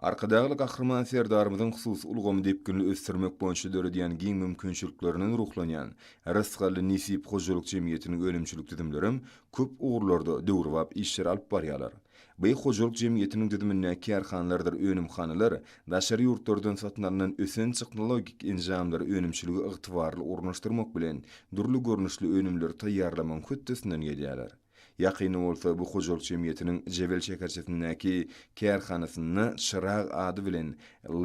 Arkadagyly gahrman serdarymyzyň hususy ulgamy depkinli ösdürmek boýunça dörediýän giň mümkinçiliklerinden ruhlanýan Rysgaly Nisip Hojalyk Jemgyýetiniň ölümçilik tüzümlerim köp ugurlarda döwrüp işler alyp barýarlar. Bu hojalyk jemgyýetiniň düzümindäki kärhanlardyr önümhanalar, daşary ýurtlardan satyn alynan ösen teknologik enjamlary önümçiligi ygtybarly urnaşdyrmak bilen durly görnüşli önümleri taýýarlamak höttesinden gelýärler. Ýakyny bolsa bu hojalyk jemgyýetiniň Jebel şekerçesindäki kärhanasyny çyrag ady bilen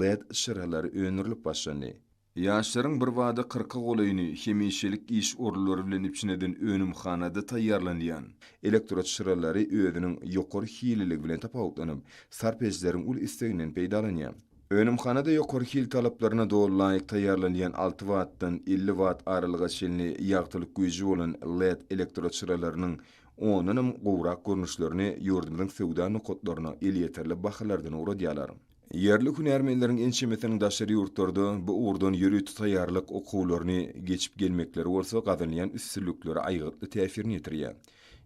LED şyralary öňürilip başlandy. Ýaşlaryň bir wada 40 golaýyny hemişelik iş orlary bilen ipçineden önümhanada taýýarlanýan elektro şyralary özüniň ýokary hililigi bilen tapawutlanyp, sarpejleriň ul isteginden peýdalanýar. Önümhanada ýokary hil talaplaryna dogry laýyk taýýarlanýan 6 wattdan 50 watt aralyga çelni ýagtylyk güýji bolan LED elektro şyralarynyň onunum gowrak görnüşlerini ýurdumyň sowda nokotlaryna elýeterli bahalardan uradýarlar. Yerli hünärmenleriň ençemesiniň daşary ýurtlarda bu uğurdan ýöri tutaýarlyk okowlaryny geçip gelmekleri bolsa gazanýan üstünlükleri aýgytly täsirini ýetirýär.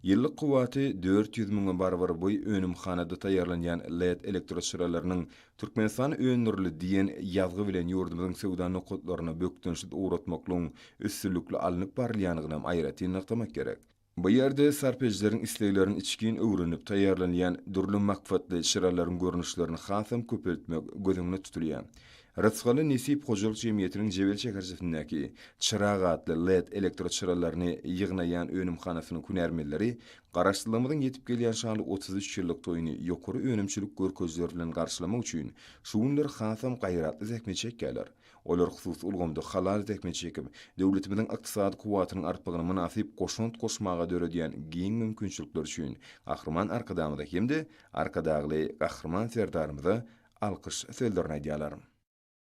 Ýyllyk kuwaty 400 000 barbar boy önümhanada taýýarlanýan LED elektro şyralarynyň Türkmenistan öňürli diýen ýazgy bilen ýurdumyň sowda nokotlaryna bökdünşit uğratmaklyň üstünlükli alınıp barylýanyny aýratyn nykdamak gerek. Bu ýerde sarpejleriň isleglerini içkin öwrenip taýýarlanýan durly makfatly şyralaryň görnüşlerini hasam köpeltmek gözüňde tutulýar. Rysgaly Nisip Hojalyk Jemgyýetiniň Jebel şekerçesindäki çyrag adly LED elektro şyralaryny ýygnaýan önümhanasynyň hünärmenleri garaşdyrmamyň ýetip gelýän şanly 33 ýyllyk toýuny ýokary önümçilik görkezleri bilen garşylamak üçin şuwunlar hasam gaýratly zähmet çekýärler. Olar hususy ulgamda halal zähmet çekip, döwletimiziň ykdysady kuwatynyň artmagyna münasip goşunt goşmaga döredýän giň mümkinçilikler üçin gahrman arkadamyza hemde arkadagy gahrman serdarymyza alkyş sözlerini aýdýarlar.